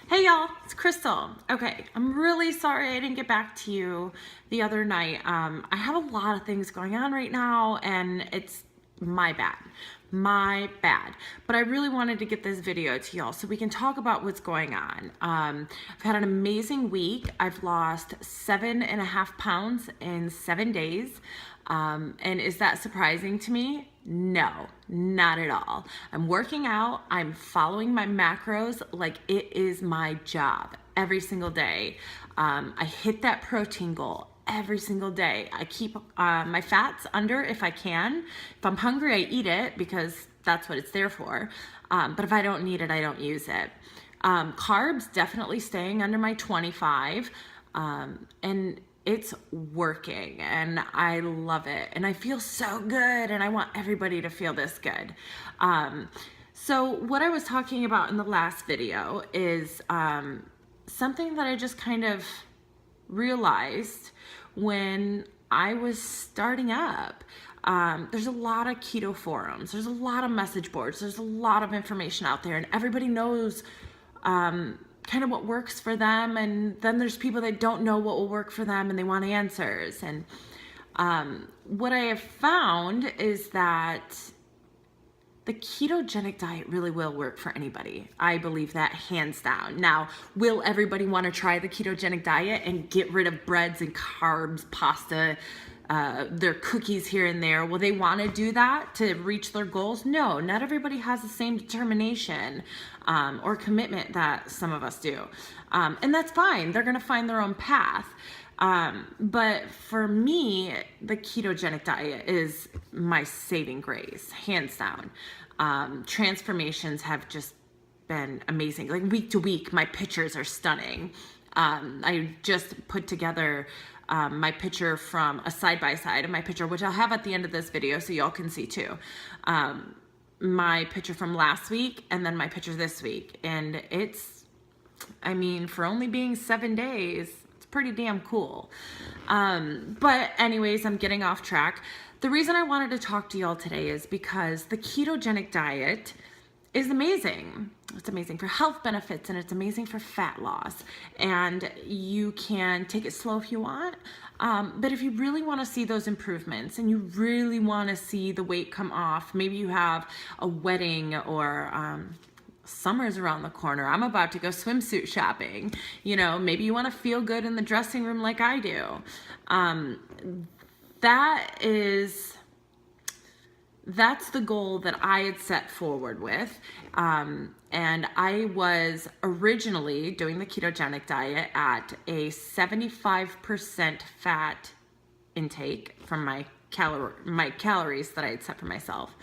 Hey y'all, it's Crystal. Okay, I'm really sorry I didn't get back to you the other night. I have a lot of things going on right now and it's my bad. My bad. But I really wanted to get this video to y'all so we can talk about what's going on. I've had an amazing week. I've lost 7.5 pounds in 7 days. And is that surprising to me? No, not at all. I'm working out. I'm following my macros like it is my job every single day. I hit that protein goal every single day. I keep my fats under if I can. If I'm hungry, I eat it because that's what it's there for. But if I don't need it, I don't use it. Carbs definitely staying under my 25. And it's working and I love it and I feel so good and I want everybody to feel this good. So what I was talking about in the last video is something that I just kind of realized when I was starting up. There's a lot of keto forums, there's a lot of message boards, there's a lot of information out there and everybody knows kind of what works for them, and then there's people that don't know what will work for them and they want answers. And what I have found is that the ketogenic diet really will work for anybody. I believe that hands down. Now, will everybody want to try the ketogenic diet and get rid of breads and carbs, pasta, their cookies here and there? Will they want to do that to reach their goals? No, not everybody has the same determination or commitment that some of us do. And that's fine. They're going to find their own path. But for me, the ketogenic diet is my saving grace, hands down. Transformations have just been amazing. Like week to week, my pictures are stunning. I just put together my picture from a side-by-side of my picture, which I'll have at the end of this video so y'all can see too. My picture from last week and then my picture this week. And it's, I mean, for only being 7 days, it's pretty damn cool. But anyways, I'm getting off track. The reason I wanted to talk to y'all today is because the ketogenic diet is amazing. It's amazing for health benefits and it's amazing for fat loss. And you can take it slow if you want. But if you really want to see those improvements and you really want to see the weight come off, maybe you have a wedding or summer's around the corner. I'm about to go swimsuit shopping. You know, maybe you want to feel good in the dressing room like I do. That's the goal that I had set forward with. And I was originally doing the ketogenic diet at a 75% fat intake from my calories that I had set for myself.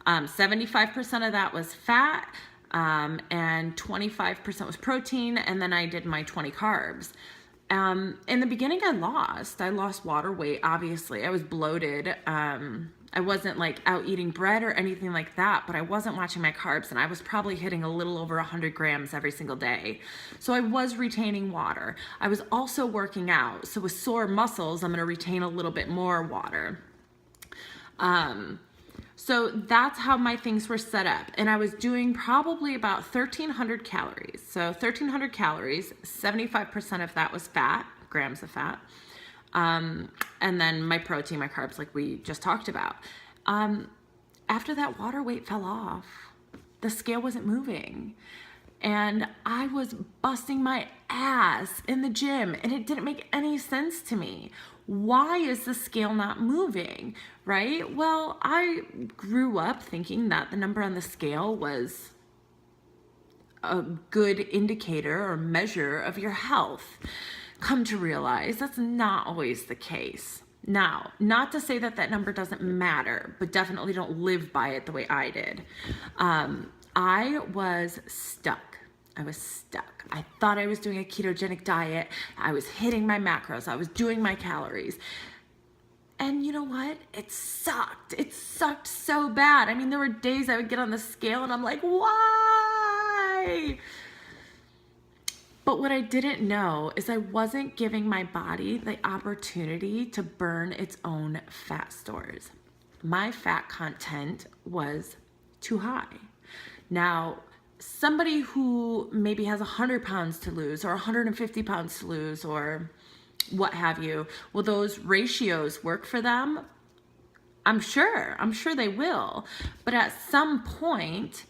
75% of that was fat, and 25% was protein, and then I did my 20 carbs. In the beginning, I lost water weight, obviously. I was bloated. I wasn't like out eating bread or anything like that, but I wasn't watching my carbs and I was probably hitting a little over 100 grams every single day. So I was retaining water. I was also working out. So with sore muscles, I'm going to retain a little bit more water. So that's how my things were set up. And I was doing probably about 1,300 calories. So 1,300 calories, 75% of that was fat, grams of fat. And then my protein, my carbs, like we just talked about. After that, water weight fell off. The scale wasn't moving. And I was busting my ass in the gym and it didn't make any sense to me. Why is the scale not moving, right? Well, I grew up thinking that the number on the scale was a good indicator or measure of your health. Come to realize that's not always the case. Now, not to say that that number doesn't matter, but definitely don't live by it the way I did. I was stuck. I thought I was doing a ketogenic diet. I was hitting my macros. I was doing my calories. And you know what? It sucked. It sucked so bad. I mean, there were days I would get on the scale and I'm like, why? But what I didn't know is I wasn't giving my body the opportunity to burn its own fat stores. My fat content was too high. Now, somebody who maybe has 100 pounds to lose or 150 pounds to lose or what have you, will those ratios work for them? I'm sure they will. But at some point,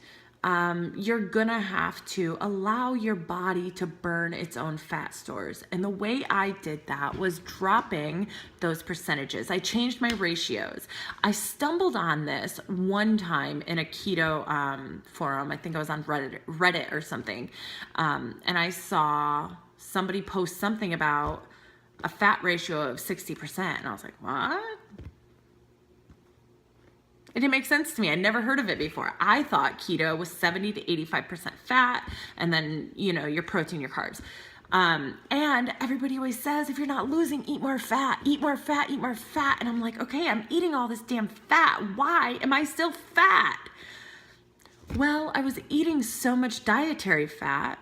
you're gonna have to allow your body to burn its own fat stores. And the way I did that was dropping those percentages. I changed my ratios. I stumbled on this one time in a keto forum. I think I was on Reddit or something. And I saw somebody post something about a fat ratio of 60%. And I was like, what? It didn't make sense to me. I'd never heard of it before. I thought keto was 70 to 85% fat, and then, you know, your protein, your carbs. And everybody always says, if you're not losing, eat more fat, eat more fat, eat more fat. And I'm like, okay, I'm eating all this damn fat. Why am I still fat? Well, I was eating so much dietary fat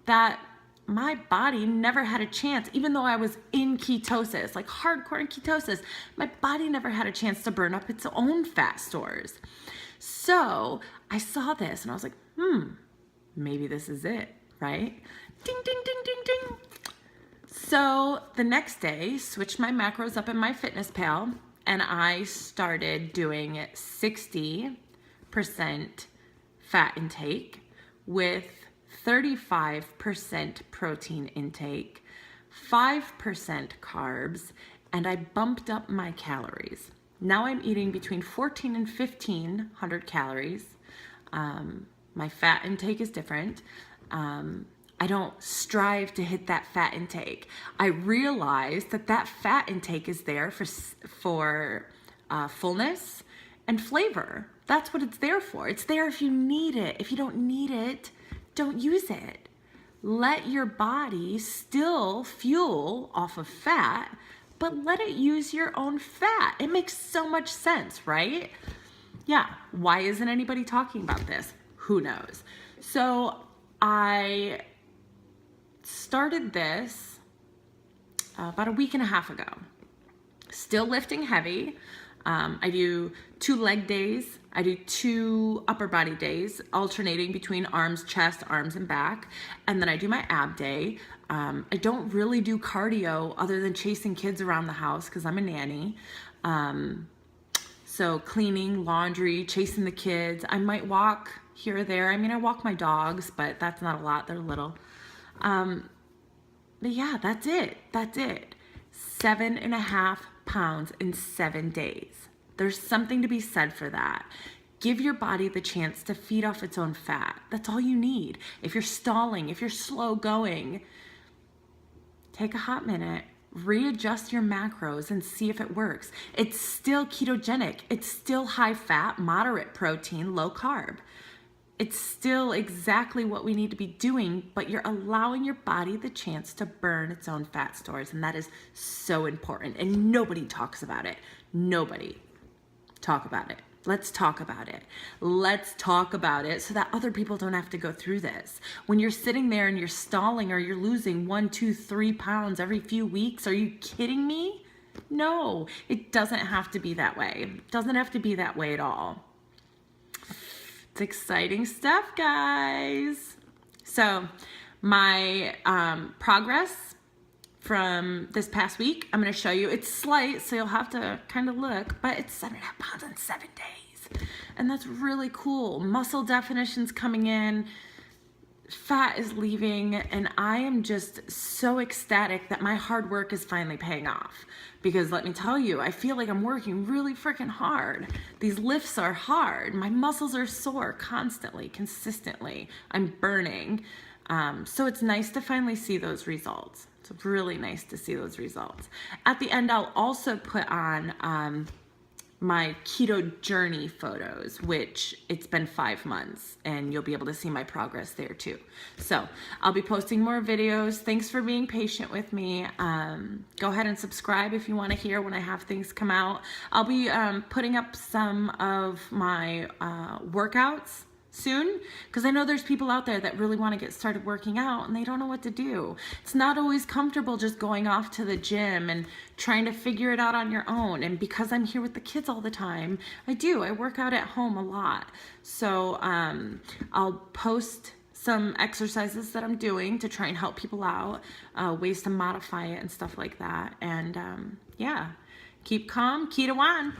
that my body never had a chance, even though I was in ketosis, like hardcore in ketosis, my body never had a chance to burn up its own fat stores. So I saw this and I was like, maybe this is it, right? Ding, ding, ding, ding, ding. So the next day, switched my macros up in my fitness pal, and I started doing 60% fat intake with 35% protein intake, 5% carbs, and I bumped up my calories. Now I'm eating between 14 and 1500 calories. My fat intake is different. I don't strive to hit that fat intake. I realize that that fat intake is there for fullness and flavor. That's what it's there for. It's there if you need it. If you don't need it, don't use it. Let your body still fuel off of fat, but let it use your own fat. It makes so much sense, right? Yeah, why isn't anybody talking about this? Who knows? So I started this about a week and a half ago. Still lifting heavy. I do 2 leg days. I do 2 upper body days, alternating between arms, chest, arms, and back. And then I do my ab day. I don't really do cardio other than chasing kids around the house because I'm a nanny. So cleaning, laundry, chasing the kids. I might walk here or there. I mean, I walk my dogs, but that's not a lot. They're little. But yeah, that's it. That's it. 7.5 pounds in 7 days. There's something to be said for that. Give your body the chance to feed off its own fat. That's all you need. If you're stalling, if you're slow going, take a hot minute, readjust your macros and see if it works. It's still ketogenic. It's still high fat, moderate protein, low carb. It's still exactly what we need to be doing, but you're allowing your body the chance to burn its own fat stores, and that is so important, and nobody talks about it. Nobody. Talk about it. Let's talk about it. Let's talk about it so that other people don't have to go through this. When you're sitting there and you're stalling or you're losing 1, 2, 3 pounds every few weeks, are you kidding me? No, it doesn't have to be that way. It doesn't have to be that way at all. It's exciting stuff, guys. So my progress from this past week, I'm going to show you. It's slight, so you'll have to kind of look, but it's 7.5 pounds in 7 days. And that's really cool. Muscle definition's coming in. Fat is leaving, and I am just so ecstatic that my hard work is finally paying off. Because let me tell you, I feel like I'm working really freaking hard. These lifts are hard. My muscles are sore constantly, consistently. I'm burning. So it's nice to finally see those results. It's really nice to see those results. At the end, I'll also put on my keto journey photos, which it's been 5 months, and you'll be able to see my progress there too. So I'll be posting more videos. Thanks for being patient with me. Go ahead and subscribe if you want to hear when I have things come out. I'll be putting up some of my workouts soon, because I know there's people out there that really want to get started working out and they don't know what to do. It's not always comfortable just going off to the gym and trying to figure it out on your own. And because I'm here with the kids all the time, I work out at home a lot. So I'll post some exercises that I'm doing to try and help people out, ways to modify it and stuff like that. And yeah, keep calm, keto on.